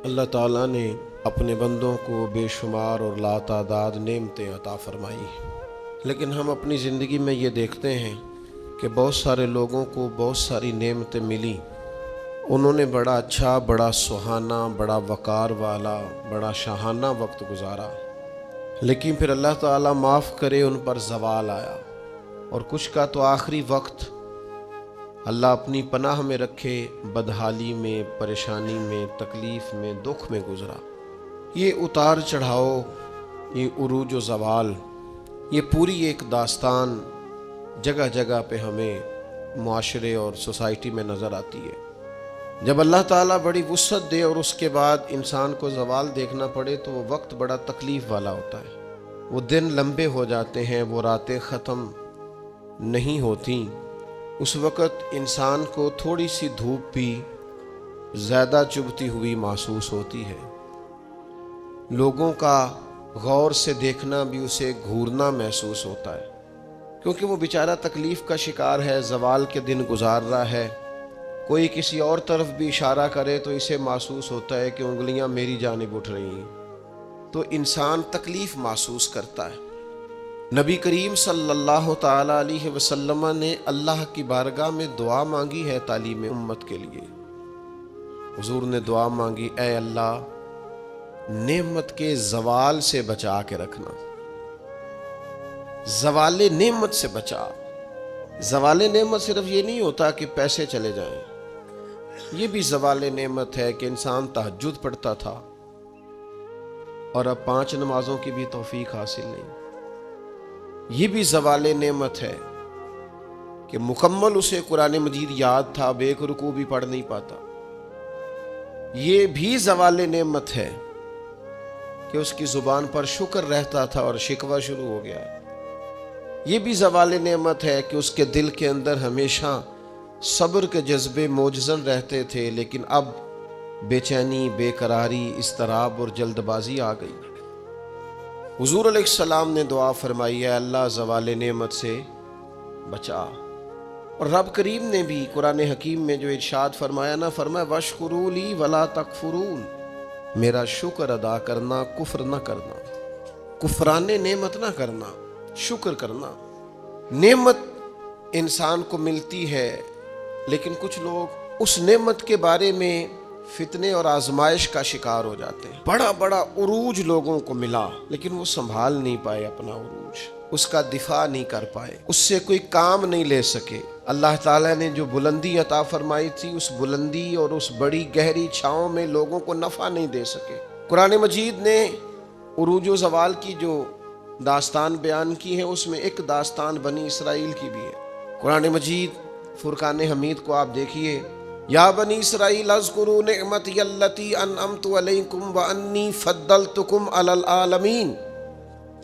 اللہ تعالیٰ نے اپنے بندوں کو بے شمار اور لاتعداد نعمتیں عطا فرمائی، لیکن ہم اپنی زندگی میں یہ دیکھتے ہیں کہ بہت سارے لوگوں کو بہت ساری نعمتیں ملی، انہوں نے بڑا اچھا، بڑا سہانا، بڑا وقار والا، بڑا شاہانہ وقت گزارا، لیکن پھر اللہ تعالیٰ معاف کرے ان پر زوال آیا، اور کچھ کا تو آخری وقت اللہ اپنی پناہ میں رکھے بدحالی میں، پریشانی میں، تکلیف میں، دکھ میں گزرا۔ یہ اتار چڑھاؤ، یہ عروج و زوال، یہ پوری ایک داستان جگہ جگہ پہ ہمیں معاشرے اور سوسائٹی میں نظر آتی ہے۔ جب اللہ تعالیٰ بڑی وسعت دے اور اس کے بعد انسان کو زوال دیکھنا پڑے تو وہ وقت بڑا تکلیف والا ہوتا ہے، وہ دن لمبے ہو جاتے ہیں، وہ راتیں ختم نہیں ہوتی۔ اس وقت انسان کو تھوڑی سی دھوپ بھی زیادہ چبھتی ہوئی محسوس ہوتی ہے، لوگوں کا غور سے دیکھنا بھی اسے گھورنا محسوس ہوتا ہے، کیونکہ وہ بیچارہ تکلیف کا شکار ہے، زوال کے دن گزار رہا ہے۔ کوئی کسی اور طرف بھی اشارہ کرے تو اسے محسوس ہوتا ہے کہ انگلیاں میری جانب اٹھ رہی ہیں، تو انسان تکلیف محسوس کرتا ہے۔ نبی کریم صلی اللہ تعالی علیہ وسلم نے اللہ کی بارگاہ میں دعا مانگی ہے تعلیم امت کے لیے۔ حضور نے دعا مانگی، اے اللہ نعمت کے زوال سے بچا کے رکھنا، زوال نعمت سے بچا۔ زوال نعمت صرف یہ نہیں ہوتا کہ پیسے چلے جائیں، یہ بھی زوال نعمت ہے کہ انسان تہجد پڑھتا تھا اور اب 5 نمازوں کی بھی توفیق حاصل نہیں۔ یہ بھی زوال نعمت ہے کہ مکمل اسے قرآن مجید یاد تھا، اب ایک رکوع بھی پڑھ نہیں پاتا۔ یہ بھی زوال نعمت ہے کہ اس کی زبان پر شکر رہتا تھا اور شکوہ شروع ہو گیا ہے۔ یہ بھی زوال نعمت ہے کہ اس کے دل کے اندر ہمیشہ صبر کے جذبے موجزن رہتے تھے، لیکن اب بے چینی، بے قراری، اضطراب اور جلد بازی آ گئی۔ حضور علیہ السلام نے دعا فرمائی، اے اللہ زوال نعمت سے بچا۔ اور رب کریم نے بھی قرآن حکیم میں جو ارشاد فرمایا نا، فرمایا وَاشْكُرُوا لِي وَلَا تَكْفُرُونَ، میرا شکر ادا کرنا، کفر نہ کرنا، کفران نعمت نہ کرنا، شکر کرنا۔ نعمت انسان کو ملتی ہے، لیکن کچھ لوگ اس نعمت کے بارے میں فتنے اور آزمائش کا شکار ہو جاتے ہیں۔ بڑا بڑا عروج لوگوں کو ملا، لیکن وہ سنبھال نہیں پائے اپنا عروج، اس کا دفاع نہیں کر پائے، اس سے کوئی کام نہیں لے سکے۔ اللہ تعالیٰ نے جو بلندی عطا فرمائی تھی، اس بلندی اور اس بڑی گہری چھاؤں میں لوگوں کو نفع نہیں دے سکے۔ قرآن مجید نے عروج و زوال کی جو داستان بیان کی ہے، اس میں ایک داستان بنی اسرائیل کی بھی ہے۔ قرآن مجید فرقان حمید کو آپ دیکھیے، یا بنی اسرائیل اذکروا نعمتی التی انعمت علیکم وانی فضلتکم علی العالمین،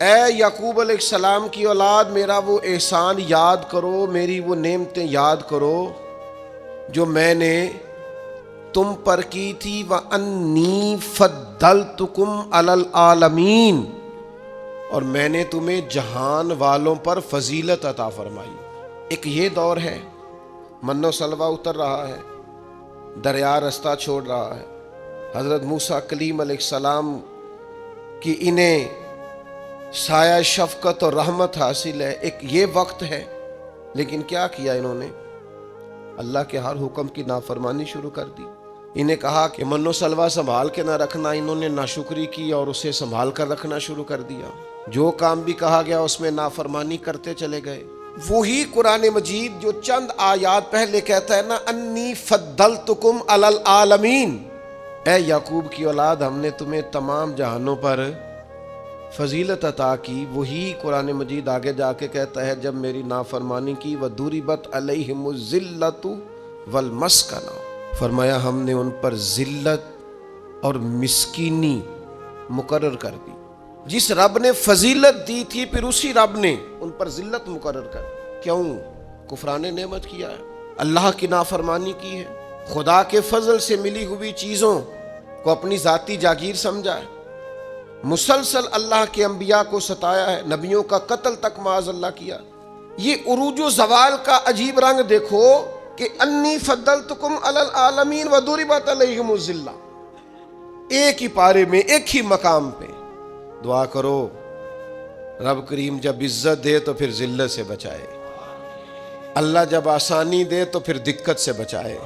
اے یعقوب علیہ السلام کی اولاد، میرا وہ احسان یاد کرو، میری وہ نعمتیں یاد کرو جو میں نے تم پر کی تھی، وانی فضلتکم علی العالمین، اور میں نے تمہیں جہان والوں پر فضیلت عطا فرمائی۔ ایک یہ دور ہے، من و سلوہ اتر رہا ہے، دریا رستہ چھوڑ رہا ہے، حضرت موسیٰ کلیم علیہ السلام کی انہیں سایہ شفقت اور رحمت حاصل ہے، ایک یہ وقت ہے، لیکن کیا کیا انہوں نے؟ اللہ کے ہر حکم کی نافرمانی شروع کر دی۔ انہیں کہا کہ من و سلوہ سنبھال کے نہ رکھنا، انہوں نے ناشکری کی اور اسے سنبھال کر رکھنا شروع کر دیا۔ جو کام بھی کہا گیا اس میں نافرمانی کرتے چلے گئے۔ وہی قرآن مجید جو چند آیات پہلے کہتا ہے نا، انی فضلتکم علی العالمین، اے یعقوب کی اولاد، ہم نے تمہیں تمام جہانوں پر فضیلت عطا کی، وہی قرآن مجید آگے جا کے کہتا ہے جب میری نافرمانی کی، وَضُرِبَتْ عَلَيْهِمُ الذِّلَّةُ وَالْمَسْكَنَةُ، فرمایا ہم نے ان پر ذلت اور مسکینی مقرر کر دی۔ جس رب نے فضیلت دی تھی، پھر اسی رب نے ان پر ذلت مقرر کر دی۔ کیوں؟ کفران نعمت کیا ہے، اللہ کی نافرمانی کی ہے، خدا کے فضل سے ملی ہوئی چیزوں کو اپنی ذاتی جاگیر سمجھا ہے، مسلسل اللہ کے انبیاء کو ستایا ہے، نبیوں کا قتل تک معاذ اللہ کیا۔ یہ عروج و زوال کا عجیب رنگ دیکھو کہ انی فضلتکم علی العالمین وضربت علیہم الذلہ، एक ही पारे में, एक ही मकाम पे। दुआ करो रब करीम जब इज्जत दे तो फिर जिल्लत से बचाए, अल्लाह जब आसानी दे तो फिर दिक्कत से बचाए,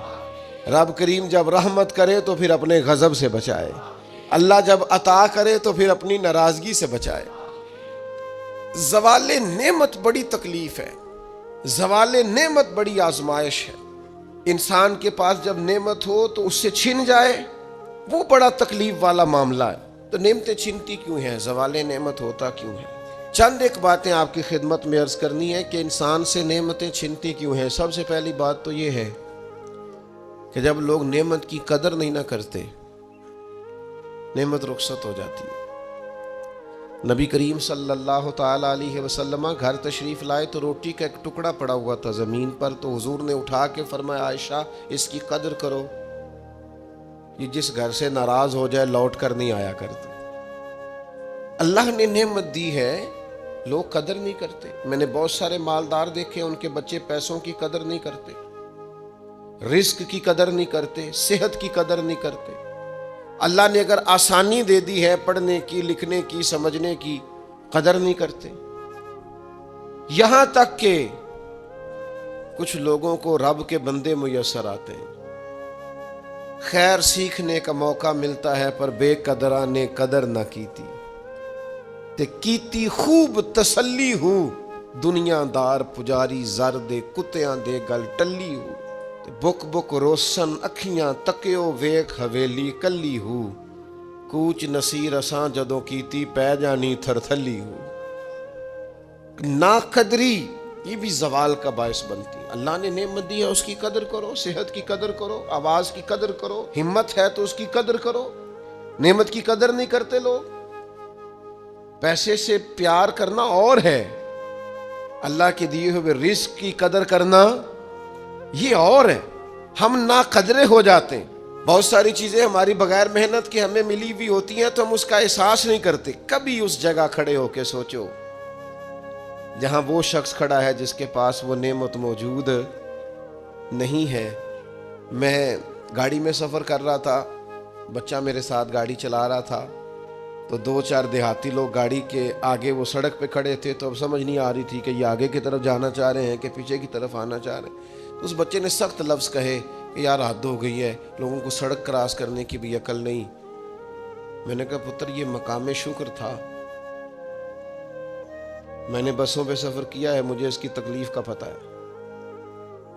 रब करीम जब रहमत करे तो फिर अपने गजब से बचाए, अल्लाह जब अता करे तो फिर अपनी नाराजगी से बचाए। ज़वाले नेमत बड़ी तकलीफ है, ज़वाले नेमत बड़ी आजमाइश है। इंसान के पास जब नेमत हो तो उससे छिन जाए, वो बड़ा तकलीफ वाला मामला है। तो नेमतें छिनती क्यों हैं, ज़वाले नेमत होता क्यों है? चंद एक बातें आपकी खिदमत में अर्ज करनी है कि इंसान से नेमतें छिनती क्यों हैं। सबसे पहली बात तो ये है कि जब लोग नेमत की कदर नहीं ना करते, नेमत रुखसत हो जाती है। नबी करीम सल्लल्लाहु ताला अलैहि वसल्लम घर तशरीफ लाए तो रोटी का एक टुकड़ा पड़ा हुआ था ज़मीन पर, तो हुजूर ने उठा के फरमाया, आयशा इसकी कदर करो, ये जिस घर से नाराज हो जाए लौट कर नहीं आया करते। अल्लाह ने नेमत दी है, लोग कदर नहीं करते। मैंने बहुत सारे मालदार देखे, उनके बच्चे पैसों की कदर नहीं करते, रिस्क की कदर नहीं करते, सेहत की कदर नहीं करते। अल्लाह ने अगर आसानी दे दी है पढ़ने की, लिखने की, समझने की, कदर नहीं करते। यहां तक कि कुछ लोगों को रब के बंदे मुयस्सर आते हैं, खैर सीखने का मौका मिलता है, पर बेकदरा ने कदर ना कीती ते कीती खूब तसल्ली हूं, दुनियादार पुजारी जर दे कुत्तियां दे गल टल्ली हूं, बुक बुक रोशन अखियां तकियो वेख हवेली कल्ली हूं, कूच नसीर असां जदों कीती पै जानी थरथली हूं। नाकदरी ये भी जवाल का बायस बनती है। अल्लाह ने नेमत दी है, उसकी कदर करो, सेहत की कदर करो, आवाज की कदर करो, हिम्मत है तो उसकी कदर करो। नेमत की कदर नहीं करते लोग। पैसे से प्यार करना और है, अल्लाह के दिए हुए रिस्क की कदर करना ये और है। हम ना कदरे हो जाते हैं। बहुत सारी चीजें हमारी बगैर मेहनत के हमें मिली हुई होती हैं तो हम उसका एहसास नहीं करते। कभी उस जगह खड़े होके सोचो जहां वो शख्स खड़ा है जिसके पास वो नेमत मौजूद नहीं है। मैं गाड़ी में सफर कर रहा था, बच्चा मेरे साथ गाड़ी चला रहा था, तो दो चार देहाती लोग गाड़ी के आगे वो सड़क पे खड़े थे, तो अब समझ नहीं आ रही थी कि ये आगे की तरफ जाना चाह रहे हैं कि पीछे की तरफ आना चाह रहे हैं। तो उस बच्चे ने सख्त लफ्ज़ कहे कि यार हद हो गई है, लोगों को सड़क क्रॉस करने की भी अकल नहीं। मैंने कहा पुत्र ये मकाम शुक्र था, मैंने बसों पे सफ़र किया है, मुझे इसकी तकलीफ़ का पता है।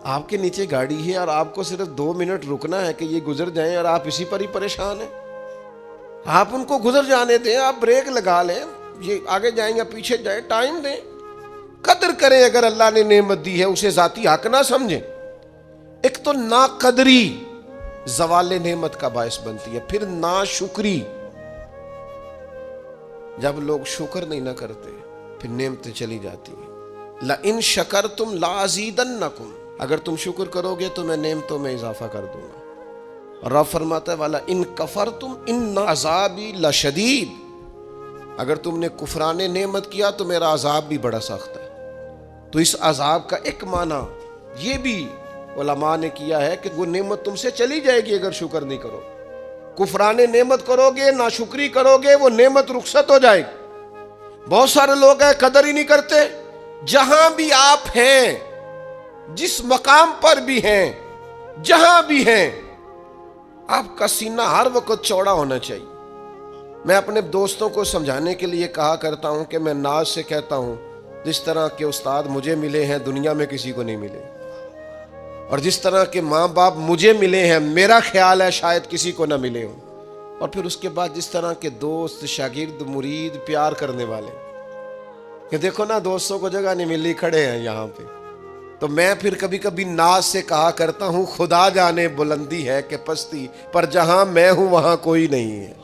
आपके नीचे गाड़ी है और आपको सिर्फ 2 मिनट रुकना है कि ये गुजर जाएं और आप इसी पर ही परेशान हैं। आप उनको गुजर जाने दें, आप ब्रेक लगा लें, ये आगे जाएंगे पीछे जाए, टाइम दें, कदर करें। अगर अल्लाह ने नेमत दी है उसे जाती हक ना समझें। एक तो नाकदरी ज़वाले नेमत का बायस बनती है, फिर नाशुक्री, जब लोग शुक्र नहीं ना करते फिर नेमतें चली जाती हैं। ला इन शकरतुम ला अज़ीदन्नकुम, अगर तुम शुक्र करोगे तो मैं नेमतों में इजाफा कर दूंगा। रब फरमाता है वाला इन कफरतुम इन्न अज़ाबी लशदीद, अगर तुमने कुफराने नेमत किया तो मेरा अजाब भी बड़ा सख्त है। तो इस अजाब का एक माना ये भी उलमा ने किया है कि वो नेमत तुमसे चली जाएगी अगर शुक्र नहीं करो। कुफराने नेमत करोगे, नाशुक्री करोगे, वो नेमत रुखसत हो जाएगी। बहुत सारे लोग हैं कदर ही नहीं करते। जहां भी आप हैं, जिस मकाम पर भी हैं, जहां भी हैं, आपका सीना हर वक्त चौड़ा होना चाहिए। मैं अपने दोस्तों को समझाने के लिए कहा करता हूं कि मैं नाज से कहता हूं जिस तरह के उस्ताद मुझे मिले हैं दुनिया में किसी को नहीं मिले, और जिस तरह के माँ बाप मुझे मिले हैं मेरा ख्याल है शायद किसी को ना मिले हों। और फिर उसके बाद जिस तरह के दोस्त, शागिर्द, मुरीद, प्यार करने वाले, कि देखो ना दोस्तों को जगह नहीं मिली, खड़े हैं यहाँ पे। तो मैं फिर कभी कभी नाज से कहा करता हूँ खुदा जाने बुलंदी है कि पस्ती, पर जहां मैं हूं वहां कोई नहीं है।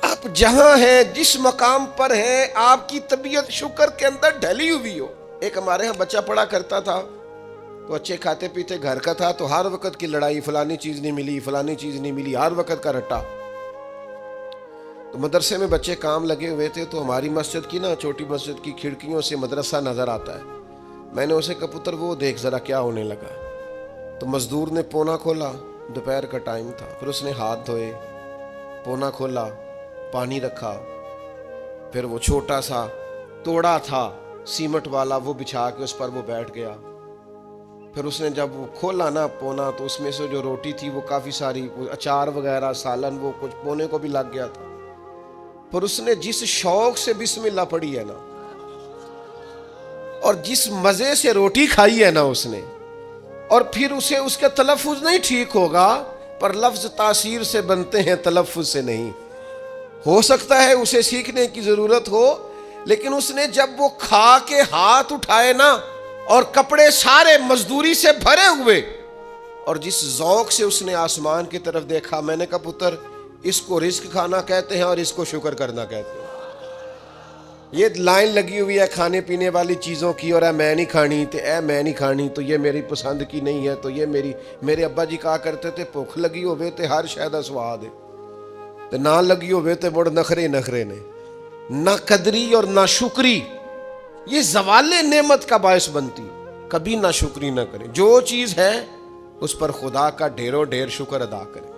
आप जहां हैं, जिस मकाम पर हैं, आपकी तबीयत शुक्र के अंदर ढली हुई हो। एक हमारे यहाँ बच्चा पढ़ा करता था, तो अच्छे खाते पीते घर का था, तो हर वक्त की लड़ाई, फलानी चीज नहीं मिली, फलानी चीज नहीं मिली, हर वक्त का रट्टा। तो मदरसे में बच्चे काम लगे हुए थे, तो हमारी मस्जिद की ना, छोटी मस्जिद की खिड़कियों से मदरसा नजर आता है। मैंने उसे कहा पुत्र वो देख जरा क्या होने लगा। तो मजदूर ने पोना खोला, दोपहर का टाइम था, फिर उसने हाथ धोए, पोना खोला, पानी रखा, फिर वो छोटा सा तोड़ा था सीमट वाला, वो बिछा के उस पर वो बैठ गया। फिर उसने जब वो खोला ना पोना, तो उसमें से जो रोटी थी वो काफ़ी सारी, अचार वगैरह सालन वो कुछ पोने को भी लग गया था। पर उसने जिस शौक से बिस्मिल्लाह पढ़ी है ना, और जिस मज़े से रोटी खाई है ना उसने, और फिर उसे उसका तलफ़ुज़ नहीं ठीक होगा, पर लफ्ज़ तासीर से बनते हैं, तलफ़ुज़ से नहीं। हो सकता है उसे सीखने की ज़रूरत हो, लेकिन उसने जब वो खा के हाथ उठाए ना, और कपड़े सारे मजदूरी से भरे हुए, और जिस ज़ौक़ से उसने आसमान की तरफ देखा, मैंने कहा पुत्र, इसको रिस्क खाना कहते हैं और इसको शुक्र करना कहते हैं। ये लाइन लगी हुई है खाने पीने वाली चीज़ों की, और मैं नहीं खानी, तो मैं नहीं खानी, तो ये मेरी पसंद की नहीं है, तो ये मेरे अब्बा जी कहा करते थे, भुख लगी होवे तो हर शय दा स्वाद है, तो ना लगी होवे तो मुड़ नखरे नखरे ने, ना कदरी और ना शुक्री, ये ज़वाले नेमत का बायस बनती। कभी ना शुक्री ना करें, जो चीज़ है उस पर खुदा का ढेरों ढेर शुक्र अदा करें,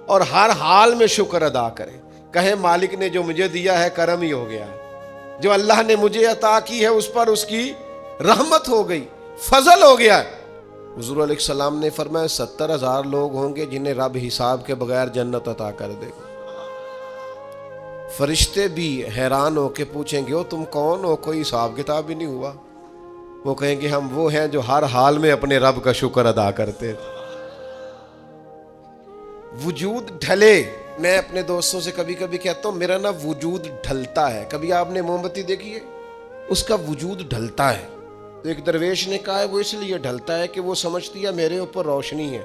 और हर हाल में शुक्र अदा करें। कहें मालिक ने जो मुझे दिया है करम ही हो गया है, जो अल्लाह ने मुझे अता की है उस पर उसकी रहमत हो गई, फजल हो गया है। हुजूर अलैहिस्सलाम ने फरमाया 70,000 लोग होंगे जिन्हें रब हिसाब के बगैर जन्नत अता कर देगा। फरिश्ते भी हैरान होके पूछेंगे, ओ तुम कौन हो, कोई हिसाब किताब भी नहीं हुआ। वो कहेंगे हम वो हैं जो हर हाल में अपने रब का शुक्र अदा करते। वजूद ढले, मैं अपने दोस्तों से कभी कभी कहता हूँ मेरा ना वजूद ढलता है। कभी आपने मोमबत्ती देखी है, उसका वजूद ढलता है। तो एक दरवेश ने कहा है वो इसलिए ढलता है कि वो समझती है मेरे ऊपर रोशनी है,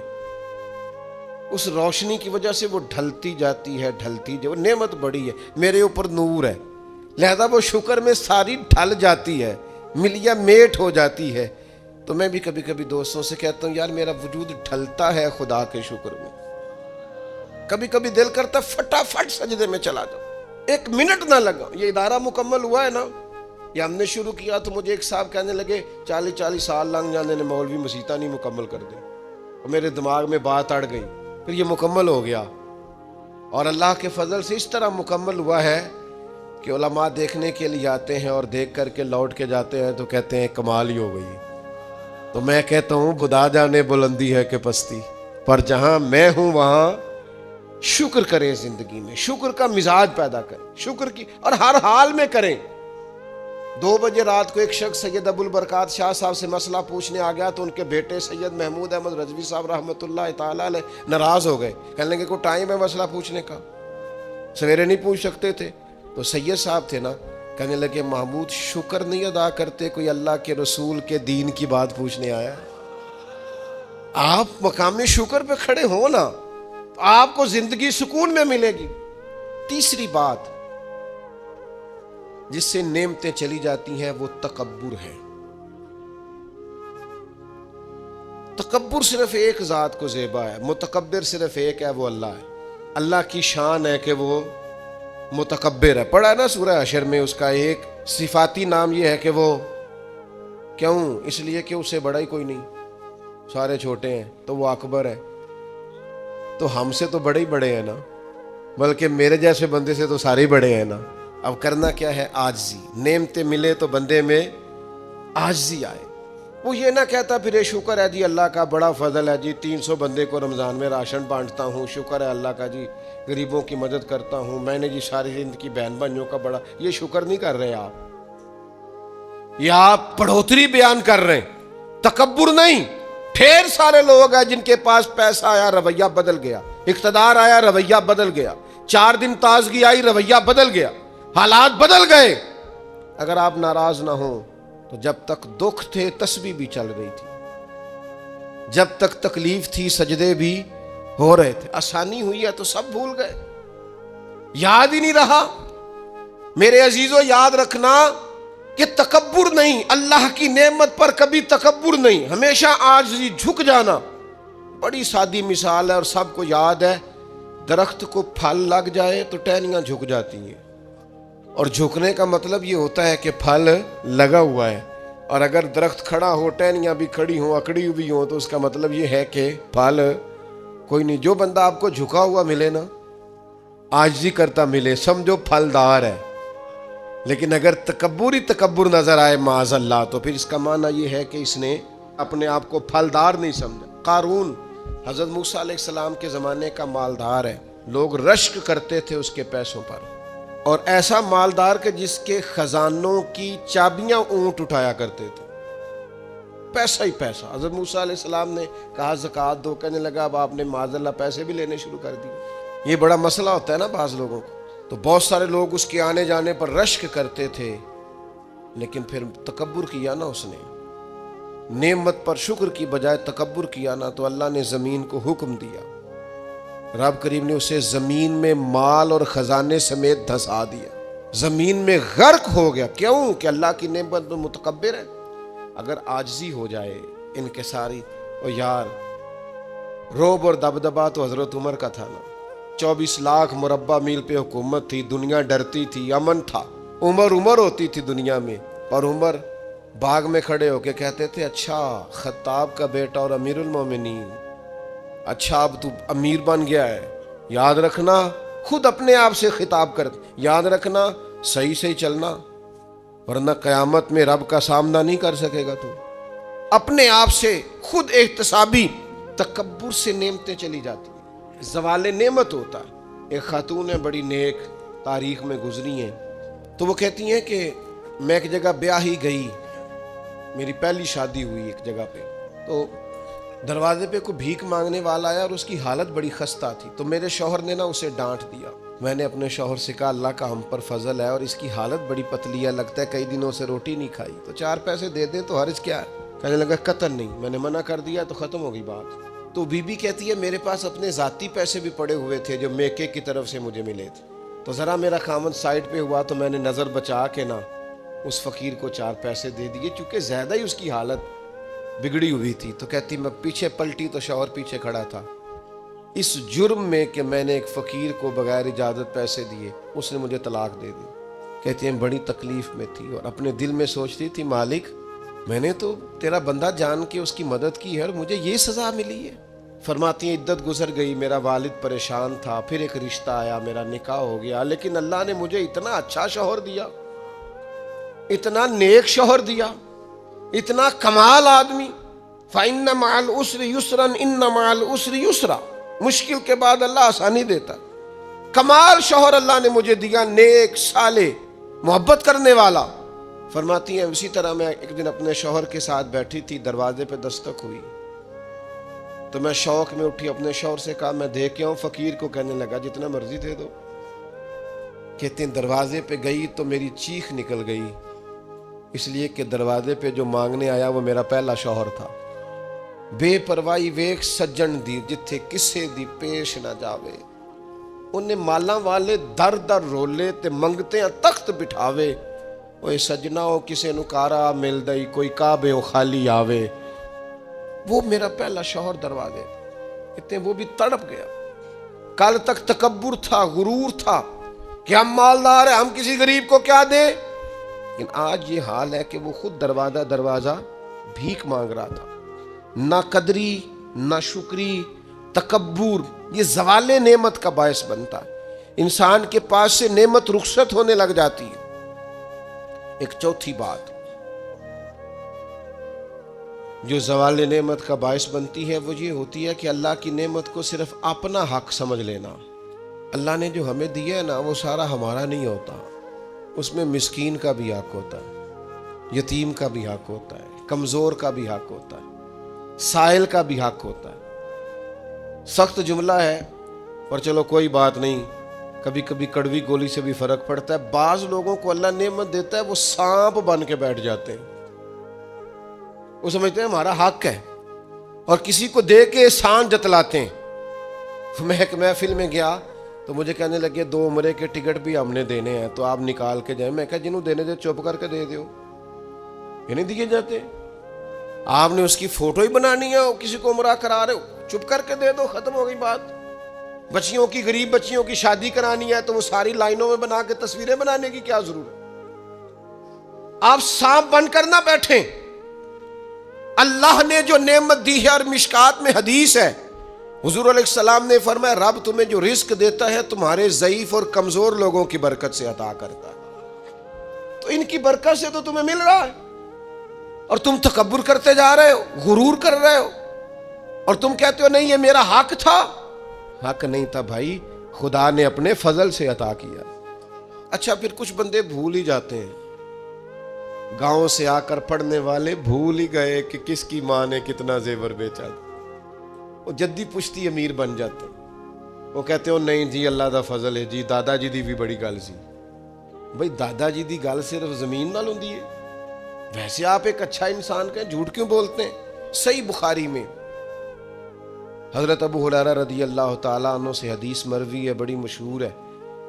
उस रोशनी की वजह से वो ढलती जाती है, ढलती जो नेमत बड़ी है, मेरे ऊपर नूर है, लिहाजा वो शुक्र में सारी ढल जाती है, मिलिया मेट हो जाती है। तो मैं भी कभी कभी दोस्तों से कहता हूँ यार मेरा वजूद ढलता है खुदा के शुक्र में। कभी कभी दिल करता फटाफट सजदे में चला जाओ, एक मिनट ना लगा। ये इदारा मुकम्मल हुआ है ना, ये हमने शुरू किया तो मुझे एक साहब कहने लगे 40-40 साल लंघ जाने ने मौलवी मसीता नहीं मुकम्मल कर दे। और मेरे दिमाग में बात अड़ गई, फिर ये मुकम्मल हो गया। और अल्लाह के फजल से इस तरह मुकम्मल हुआ है कि उलमा देखने के लिए आते हैं और देख करके लौट के जाते हैं तो कहते हैं कमाल ही हो गई। तो मैं कहता हूँ खुदा जाने बुलंदी है कि पस्ती, पर जहाँ मैं हूँ वहाँ शुक्र करें, जिंदगी में शुक्र का मिजाज पैदा करें, शुक्र की, और हर हाल में करें। 2 बजे रात को एक शख्स सैयद अबुल बरकात शाह साहब से मसला पूछने आ गया, तो उनके बेटे सैयद महमूद अहमद रजवी साहब रहमतुल्लाह ताला अलैह नाराज हो गए। कहने लगे कोई टाइम है मसला पूछने का, सवेरे नहीं पूछ सकते थे। तो सैयद साहब थे ना, कहने लगे महमूद शुक्र नहीं अदा करते, कोई अल्लाह के रसूल के दीन की बात पूछने आया। आप मकाम शुक्र पे खड़े हो ना, तो आपको जिंदगी सुकून में मिलेगी। तीसरी बात जिससे नेमतें चली जाती हैं वो तकब्बुर है। तकब्बुर सिर्फ एक जात को ज़ेबा है, मुतकब्बिर सिर्फ एक है, वो अल्लाह है। अल्लाह की शान है कि वो मुतकब्बिर है। पढ़ा है ना सूरह हशर में, उसका एक सिफाती नाम ये है कि वो क्यों, इसलिए कि उससे बड़ा ही कोई नहीं, सारे छोटे हैं, तो वो अकबर है। तो हमसे तो बड़े ही बड़े हैं ना, बल्कि मेरे जैसे बंदे से तो सारे ही बड़े हैं ना। अब करना क्या है, आजिज़ी। नेमतें मिले तो बंदे में आजिज़ी आए। वो ये ना कहता फिर शुक्र है जी अल्लाह का बड़ा फजल है जी, 300 बंदे को रमज़ान में राशन बांटता हूँ, शुक्र है अल्लाह का जी, गरीबों की मदद करता हूँ, मैंने जी सारी जिंदगी बहन भाइयों का बड़ा। ये शुक्र नहीं कर रहे आप, ये आप बढ़ोतरी बयान कर रहे हैं, तकब्बुर नहीं। ढेर सारे लोग हैं जिनके पास पैसा आया रवैया बदल गया, इख्तदार आया रवैया बदल गया, 4 दिन ताजगी आई रवैया बदल गया, हालात बदल गए। अगर आप नाराज ना हो तो जब तक दुख थे तस्बीह भी चल रही थी, जब तक तकलीफ थी सजदे भी हो रहे थे। आसानी हुई है तो सब भूल गए, याद ही नहीं रहा। मेरे अजीजों याद रखना कि तकब्बुर नहीं, अल्लाह की नेमत पर कभी तकब्बुर नहीं, हमेशा आजिज़ी, झुक जाना। बड़ी सादी मिसाल है और सबको याद है, दरख्त को फल लग जाए तो टहनियाँ झुक जाती हैं, और झुकने का मतलब ये होता है कि फल लगा हुआ है। और अगर दरख्त खड़ा हो, टहनियाँ भी खड़ी हों, अकड़ी हुई हों, तो उसका मतलब ये है कि फल कोई नहीं। जो बंदा आपको झुका हुआ मिले ना, आजिज़ी करता मिले, समझो फलदार है। लेकिन अगर तकब्बुर नजर आए माज़अल्लाह, तो फिर इसका माना यह है कि इसने अपने आप को फलदार नहीं समझा। कारून हजरत मूसा अलैहिस्सलाम के ज़माने का मालदार है, लोग रश्क करते थे उसके पैसों पर, और ऐसा मालदार के जिसके खजानों की चाबियां ऊंट उठाया करते थे, पैसा ही पैसा। हजरत मूसा अलैहिस्सलाम ने कहा ज़कात दो, कहने लगा अब आपने माज़अल्लाह पैसे भी लेने शुरू कर दिए। ये बड़ा मसला होता है ना बाज़ लोगों को। तो बहुत सारे लोग उसके आने जाने पर रश्क करते थे, लेकिन फिर तकब्बुर किया ना उसने, नेमत पर शुक्र की बजाय तकब्बुर किया ना, तो अल्लाह ने ज़मीन को हुक्म दिया, रब करीम ने उसे ज़मीन में माल और ख़जाने समेत धंसा दिया, ज़मीन में गर्क हो गया। क्यों? कि अल्लाह की नेमत में मुतकब्बिर है। अगर आजिज़ी हो जाए इनकिसारी, और यार रोब और दबदबा तो हज़रत उमर का था ना। 24 लाख मुरब्बा मील पे हुकूमत थी, दुनिया डरती थी, अमन था, उमर होती थी दुनिया में। और उमर बाग में खड़े होके कहते थे, अच्छा खत्ताब का बेटा और अमीरुल मोमिनीन, अच्छा अब तू अमीर बन गया है, याद रखना, खुद अपने आप से खिताब कर, याद रखना सही सही चलना, वरना कयामत में रब का सामना नहीं कर सकेगा तू। अपने आप से खुद एहतसाबी तकब्बुर से नेमतें चली जाती हैं, ज़वाले नेमत होता है। एक खातून है बड़ी नेक, तारीख में गुजरी हैं, तो वो कहती हैं कि मैं एक जगह ब्याह ही गई, मेरी पहली शादी हुई एक जगह पे, तो दरवाजे पे कोई भीख मांगने वाला आया और उसकी हालत बड़ी खस्ता थी। तो मेरे शौहर ने ना उसे डांट दिया। मैंने अपने शौहर से कहा अल्लाह का हम पर फजल है और इसकी हालत बड़ी पतली है, लगता है कई दिनों से रोटी नहीं खाई, तो 4 पैसे दे दे तो हर्ज क्या है। कहने लगा कतन नहीं, मैंने मना कर दिया तो ख़त्म हो गई बात। तो बीबी कहती है मेरे पास अपने ज़ाती पैसे भी पड़े हुए थे जो मेके की तरफ से मुझे मिले थे, तो ज़रा मेरा खामन साइड पे हुआ तो मैंने नज़र बचा के ना उस फ़कीर को 4 पैसे दे दिए, चूँकि ज़्यादा ही उसकी हालत बिगड़ी हुई थी। तो कहती मैं पीछे पलटी तो शौहर पीछे खड़ा था, इस जुर्म में कि मैंने एक फ़कीर को बगैर इजाज़त पैसे दिए, उसने मुझे तलाक दे दी। कहती हैं बड़ी तकलीफ़ में थी और अपने दिल में सोचती थी मालिक मैंने तो तेरा बंदा जान के उसकी मदद की है और मुझे ये सज़ा मिली है। फरमाती हैं इद्दत गुजर गई, मेरा वालिद परेशान था, फिर एक रिश्ता आया, मेरा निकाह हो गया, लेकिन अल्लाह ने मुझे इतना अच्छा शौहर दिया, इतना नेक शौहर दिया, इतना कमाल आदमी। फ़इन्न मअल उसरि युस्रन इन्न मअल उसरि युस्रा, मुश्किल के बाद अल्लाह आसानी देता। कमाल शौहर अल्लाह ने मुझे दिया, नेक, साले, मोहब्बत करने वाला। फरमाती हैं उसी तरह मैं एक दिन अपने शौहर के साथ बैठी थी, दरवाजे पे दस्तक हुई तो मैं शौक में उठी, अपने शौहर से कहा मैं दे के आऊं फ़कीर को। कहने लगा जितना मर्जी दे दो। कहते हैं दरवाजे पे गई तो मेरी चीख निकल गई, इसलिए कि दरवाजे पे जो मांगने आया वो मेरा पहला शौहर था। बेपरवाही वेख सज्जन दी जिथे किसे दी पेश ना जावे, उन्हें माला वाले दर दर रोले ते मंगते तख्त बिठावे। ओए सजना हो किसे नु कारा मिल दई, कोई काबे हो खाली आवे। वो मेरा पहला शौहर दरवाजे, इतने वो भी तड़प गया। कल तक तकब्बुर था, गुरूर था कि हम मालदार है, हम किसी गरीब को क्या दे, लेकिन आज ये हाल है कि वो खुद दरवाजा भीख मांग रहा था। ना कदरी, ना शुक्री, तकब्बुर, ये ज़वाले नेमत का बायस बनता है। इंसान के पास से नेमत रुखसत होने लग जाती है। एक चौथी बात जो ज़वाले नेमत का बायस बनती है वो ये होती है कि अल्लाह की नेमत को सिर्फ अपना हक समझ लेना। अल्लाह ने जो हमें दिया है ना वो सारा हमारा नहीं होता, उसमें मिस्कीन का भी हक होता है, यतीम का भी हक होता है, कमज़ोर का भी हक होता है, साइल का भी हक होता है। सख्त जुमला है पर चलो कोई बात नहीं, कभी कभी कड़वी गोली से भी फ़र्क पड़ता है। बाज़ लोगों को अल्लाह नेमत देता है वो सांप बन के बैठ जाते हैं, वो समझते हैं हमारा हक है और किसी को दे के एहसान जतलाते हैं। मैं एक महफिल में गया तो मुझे कहने लगे 2 उम्रे के टिकट भी हमने देने हैं तो आप निकाल के जाए। मैं कहा जिन्हों देने दे चुप करके दे दो, ये नहीं दिए जाते। आपने उसकी फोटो ही बनानी है, किसी को उम्रा करा रहे हो, चुप करके दे दो, खत्म हो गई बात। बच्चियों की, गरीब बच्चियों की शादी करानी है तो वो सारी लाइनों में बना के तस्वीरें बनाने की क्या जरूरत। आप सांप बनकर ना बैठें। अल्लाह ने जो नेमत दी है, और मिशकात में हदीस है, حضور علیہ السلام نے فرمایا رب تمہیں جو رزق دیتا ہے تمہارے ضعیف اور کمزور لوگوں کی برکت سے عطا کرتا ہے، تو ان کی برکت سے تو تمہیں مل رہا ہے، اور تم تکبر کرتے جا رہے ہو، غرور کر رہے ہو، اور تم کہتے ہو نہیں یہ میرا حق تھا۔ حق نہیں تھا بھائی، خدا نے اپنے فضل سے عطا کیا۔ اچھا پھر کچھ بندے بھول ہی جاتے ہیں، گاؤں سے آ کر پڑھنے والے بھول ہی گئے کہ کس کی ماں نے کتنا زیور بیچا، وہ جدی پشتی امیر بن جاتے، وہ کہتے ہو نہیں جی اللہ دا فضل ہے جی، دادا جی دی بھی بڑی گل سی۔ بھائی دادا جی دی گل صرف زمین نال ہوندی ہے؟ ویسے آپ ایک اچھا انسان کہیں، جھوٹ کیوں بولتے ہیں؟ صحیح بخاری میں حضرت ابو ہریرہ رضی اللہ تعالیٰ عنہ سے حدیث مروی ہے، بڑی مشہور ہے۔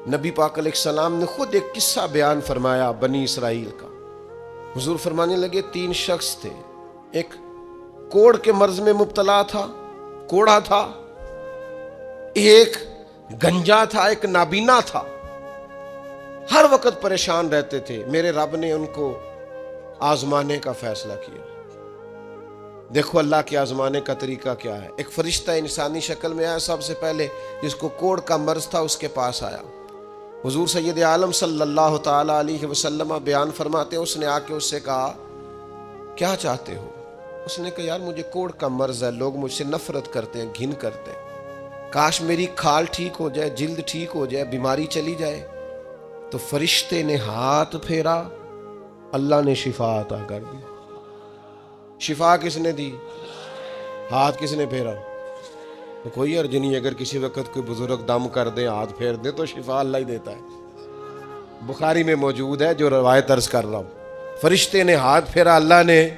نبی پاک علیہ السلام نے خود ایک قصہ بیان فرمایا بنی اسرائیل کا۔ حضور فرمانے لگے 3 شخص تھے، ایک کوڑ کے مرض میں مبتلا تھا، کوڑا تھا، ایک گنجا تھا، ایک نابینا تھا، ہر وقت پریشان رہتے تھے۔ میرے رب نے ان کو آزمانے کا فیصلہ کیا۔ دیکھو اللہ کے آزمانے کا طریقہ کیا ہے۔ ایک فرشتہ انسانی شکل میں آیا، سب سے پہلے جس کو کوڑ کا مرض تھا اس کے پاس آیا۔ حضور سید عالم صلی اللہ تعالی علیہ وسلم بیان فرماتے ہیں، اس نے آ کے اس سے کہا کیا چاہتے ہو؟ اس نے کہا یار مجھے کوڑ کا مرض ہے، لوگ مجھ سے نفرت کرتے ہیں، گھن کرتے ہیں، کاش میری کھال ٹھیک ہو جائے، جلد ٹھیک ہو جائے، بیماری چلی جائے۔ تو فرشتے نے ہاتھ پھیرا، اللہ نے شفا عطا کر دی۔ شفا کس نے دی؟ ہاتھ کس نے پھیرا؟ تو کوئی عرض نہیں، اگر کسی وقت کوئی بزرگ دم کر دے، ہاتھ پھیر دے تو شفا اللہ ہی دیتا ہے۔ بخاری میں موجود ہے جو روایت عرض کر رہا ہوں۔ فرشتے نے ہاتھ پھیرا، اللہ نے۔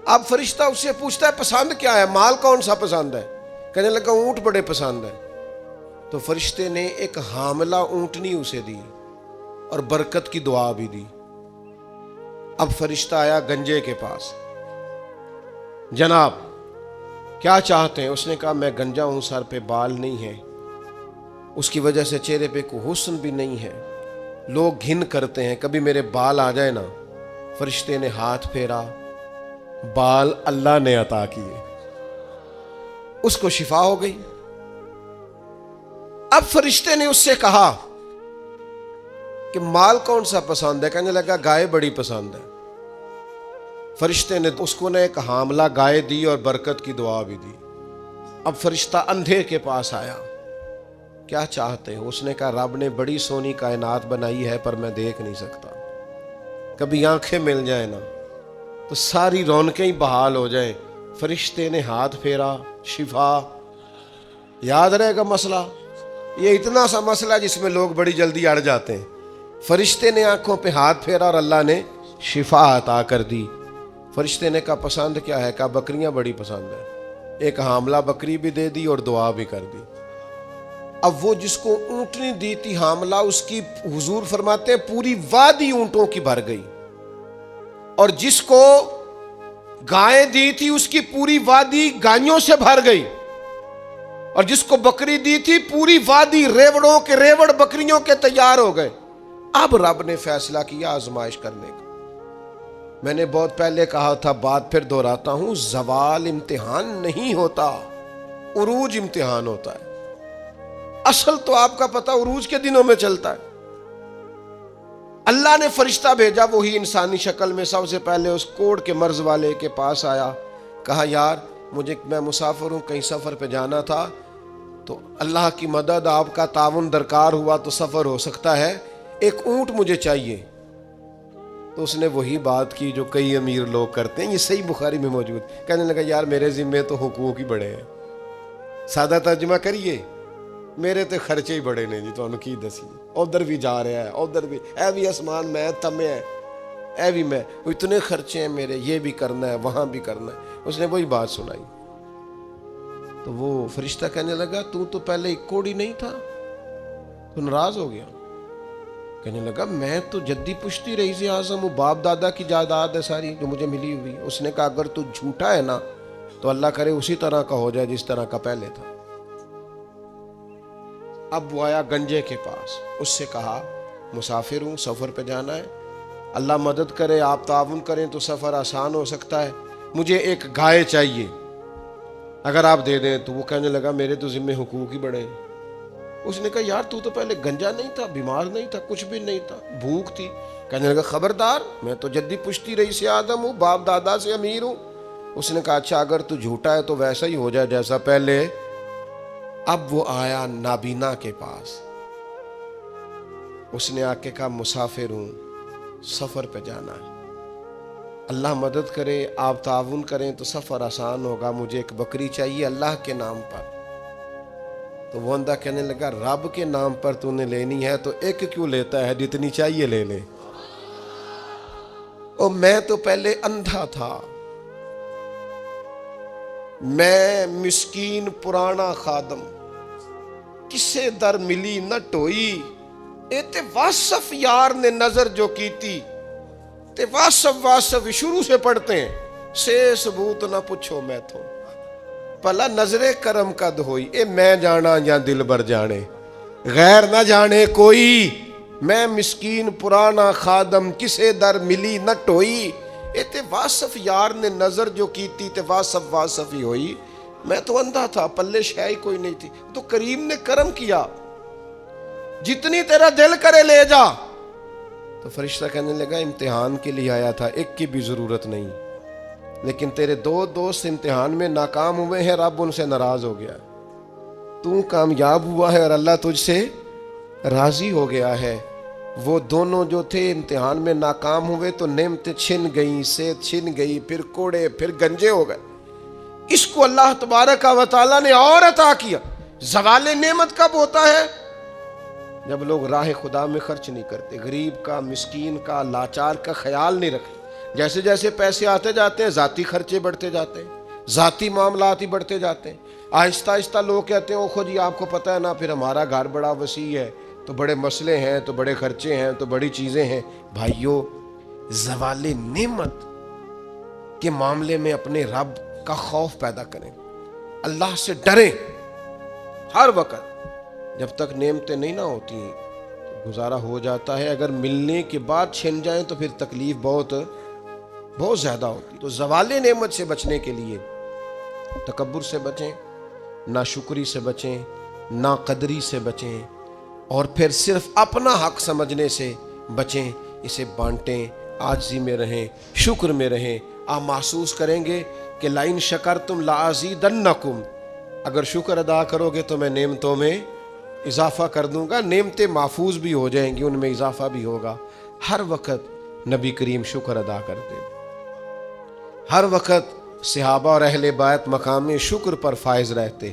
اب فرشتہ اس سے پوچھتا ہے پسند کیا ہے، مال کون سا پسند ہے؟ کہنے لگا اونٹ بڑے پسند ہے۔ تو فرشتے نے ایک حاملہ اونٹنی اسے دی اور برکت کی دعا بھی دی۔ اب فرشتہ آیا گنجے کے پاس، جناب کیا چاہتے ہیں؟ اس نے کہا میں گنجا ہوں، سر پہ بال نہیں ہے، اس کی وجہ سے چہرے پہ کوئی حسن بھی نہیں ہے، لوگ گھن کرتے ہیں، کبھی میرے بال آ جائے نا۔ فرشتے نے ہاتھ پھیرا، بال اللہ نے عطا کیے، اس کو شفا ہو گئی۔ اب فرشتے نے اس سے کہا کہ مال کون سا پسند ہے؟ کہنے لگا گائے بڑی پسند ہے۔ فرشتے نے اس کو ایک حاملہ گائے دی اور برکت کی دعا بھی دی۔ اب فرشتہ اندھے کے پاس آیا، کیا چاہتے ہیں؟ اس نے کہا رب نے بڑی سونی کائنات بنائی ہے پر میں دیکھ نہیں سکتا، کبھی آنکھیں مل جائیں نا تو ساری رونقیں ہی بحال ہو جائیں۔ فرشتے نے ہاتھ پھیرا، شفا۔ یاد رہے گا مسئلہ، یہ اتنا سا مسئلہ جس میں لوگ بڑی جلدی اڑ جاتے ہیں۔ فرشتے نے آنکھوں پہ ہاتھ پھیرا اور اللہ نے شفا عطا کر دی۔ فرشتے نے کہا پسند کیا ہے؟ کہا بکریاں بڑی پسند ہے۔ ایک حاملہ بکری بھی دے دی اور دعا بھی کر دی۔ اب وہ جس کو اونٹنی دی تھی حاملہ، اس کی حضور فرماتے ہیں پوری وادی اونٹوں کی بھر گئی، اور جس کو گائے دی تھی اس کی پوری وادی گائیوں سے بھر گئی، اور جس کو بکری دی تھی پوری وادی ریوڑوں کے ریوڑ بکریوں کے تیار ہو گئے۔ اب رب نے فیصلہ کیا آزمائش کرنے کا۔ میں نے بہت پہلے کہا تھا، بات پھر دہراتا ہوں، زوال امتحان نہیں ہوتا، عروج امتحان ہوتا ہے۔ اصل تو آپ کا پتہ عروج کے دنوں میں چلتا ہے۔ اللہ نے فرشتہ بھیجا، وہی انسانی شکل میں، سب سے پہلے اس کوڑ کے مرض والے کے پاس آیا، کہا یار میں مسافر ہوں، کہیں سفر پہ جانا تھا، تو اللہ کی مدد، آپ کا تعاون درکار ہوا تو سفر ہو سکتا ہے، ایک اونٹ مجھے چاہیے۔ تو اس نے وہی بات کی جو کئی امیر لوگ کرتے ہیں، یہ صحیح بخاری میں موجود۔ کہنے لگا یار میرے ذمے تو حقوق ہی بڑے ہیں، سادہ ترجمہ کریے، میرے تے خرچے ہی بڑے نے جی، تانوں کی دسی، ادھر بھی جا رہا ہے، ادھر بھی، اے بھی آسمان میں تمے ہے، اے بھی میں، اتنے خرچے ہیں میرے، یہ بھی کرنا ہے، وہاں بھی کرنا ہے۔ اس نے وہی بات سنائی۔ تو وہ فرشتہ کہنے لگا تو پہلے ایک کوڑی نہیں تھا، تو ناراض ہو گیا؟ کہنے لگا میں تو جدی پشتی رئیس اعظم ہوں، باپ دادا کی جائیداد ہے ساری جو مجھے ملی ہوئی۔ اس نے کہا اگر تو جھوٹا ہے نا تو اللہ کرے اسی طرح کا ہو جائے جس طرح کا پہلے تھا۔ اب وہ آیا گنجے کے پاس، اس سے کہا مسافر ہوں، سفر پہ جانا ہے، اللہ مدد کرے، آپ تعاون کریں تو سفر آسان ہو سکتا ہے، مجھے ایک گائے چاہیے۔ اگر آپ دے دیں تو وہ کہنے لگا میرے تو ذمہ حقوق ہی بڑے ہیں۔ اس نے کہا یار تو پہلے گنجا نہیں تھا، بیمار نہیں تھا، کچھ بھی نہیں تھا، بھوک تھی۔ کہنے لگا خبردار، میں تو جدی پشتی رئیس آدم ہوں، باپ دادا سے امیر ہوں۔ اس نے کہا اچھا اگر تو جھوٹا ہے تو ویسا ہی ہو جائے جیسا پہلے۔ اب وہ آیا نابینا کے پاس، اس نے آ کے کہا مسافر ہوں، سفر پہ جانا ہے، اللہ مدد کرے، آپ تعاون کریں تو سفر آسان ہوگا، مجھے ایک بکری چاہیے اللہ کے نام پر۔ تو وہ اندھا کہنے لگا رب کے نام پر تو نے لینی ہے تو ایک کیوں لیتا ہے، جتنی چاہیے لے لے۔ اور میں تو پہلے اندھا تھا، میں مسکین پرانا خادم، کسے در ملی نہ ٹوئی، اے تے واصف یار نے نظر جو کی تھی، تے واصف شروع سے پڑھتے ہیں، سے ثبوت نہ پوچھو میں تو پلا نظر کرم قد ہوئی، اے میں جانا یا دل بر جانے، غیر نہ جانے کوئی، میں مسکین پرانا خادم، کسے در ملی نہ ٹوئی، اے تے واصف یار نے نظر جو کی تھی، تے واصف ہی ہوئی۔ میں تو اندھا تھا، پلے شے ہی کوئی نہیں تھی، تو کریم نے کرم کیا، جتنی تیرا دل کرے لے جا۔ تو فرشتہ کہنے لگا امتحان کے لیے آیا تھا، ایک کی بھی ضرورت نہیں، لیکن تیرے دو دوست امتحان میں ناکام ہوئے ہیں، رب ان سے ناراض ہو گیا، تو کامیاب ہوا ہے اور اللہ تجھ سے راضی ہو گیا ہے۔ وہ دونوں جو تھے امتحان میں ناکام ہوئے تو نعمتیں چھن گئیں، صحت چھن گئی، پھر کوڑے، پھر گنجے ہو گئے۔ اس کو اللہ تبارک و تعالیٰ نے اور عطا کیا۔ زوال نعمت کب ہوتا ہے؟ جب لوگ راہ خدا میں خرچ نہیں کرتے، غریب کا، مسکین کا، لاچار کا خیال نہیں رکھتے۔ جیسے جیسے پیسے آتے جاتے ہیں ذاتی خرچے بڑھتے جاتے ہیں، ذاتی معاملات ہی بڑھتے جاتے ہیں۔ آہستہ آہستہ لوگ کہتے ہیں خود جی آپ کو پتہ ہے نا، پھر ہمارا گھر بڑا وسیع ہے تو بڑے مسئلے ہیں، تو بڑے خرچے ہیں، تو بڑی چیزیں ہیں۔ بھائیو، زوال نعمت کے معاملے میں اپنے رب کا خوف پیدا کریں، اللہ سے ڈریں ہر وقت۔ جب تک نعمتیں نہیں نہ ہوتی تو گزارا ہو جاتا ہے، اگر ملنے کے بعد چھن جائیں تو پھر تکلیف بہت زیادہ ہوتی۔ تو زوال نعمت سے بچنے کے لیے تکبر سے بچیں، ناشکری سے بچیں، ناقدری سے بچیں، اور پھر صرف اپنا حق سمجھنے سے بچیں۔ اسے بانٹیں، عاجزی میں رہیں، شکر میں رہیں۔ آپ محسوس کریں گے کہ لَإِن شَكَرْتُمْ لَأَزِيدَنَّكُمْ، اگر شکر ادا کرو گے تو میں نعمتوں میں اضافہ کر دوں گا، نعمتیں محفوظ بھی ہو جائیں گی، ان میں اضافہ بھی ہوگا۔ ہر وقت نبی کریم شکر ادا کرتے، ہر وقت صحابہ اور اہل بیت مقام شکر پر فائز رہتے۔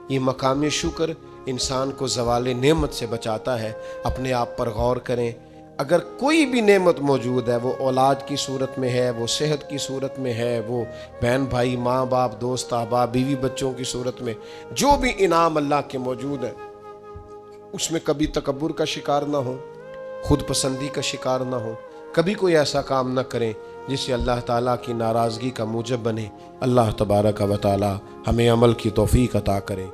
یہ مقام شکر انسان کو زوال نعمت سے بچاتا ہے۔ اپنے آپ پر غور کریں، اگر کوئی بھی نعمت موجود ہے، وہ اولاد کی صورت میں ہے، وہ صحت کی صورت میں ہے، وہ بہن بھائی، ماں باپ، دوست احباب، بیوی بچوں کی صورت میں، جو بھی انعام اللہ کے موجود ہے، اس میں کبھی تکبر کا شکار نہ ہو، خود پسندی کا شکار نہ ہو، کبھی کوئی ایسا کام نہ کریں جس سے اللہ تعالیٰ کی ناراضگی کا موجب بنے۔ اللہ تبارک و تعالیٰ ہمیں عمل کی توفیق عطا کرے۔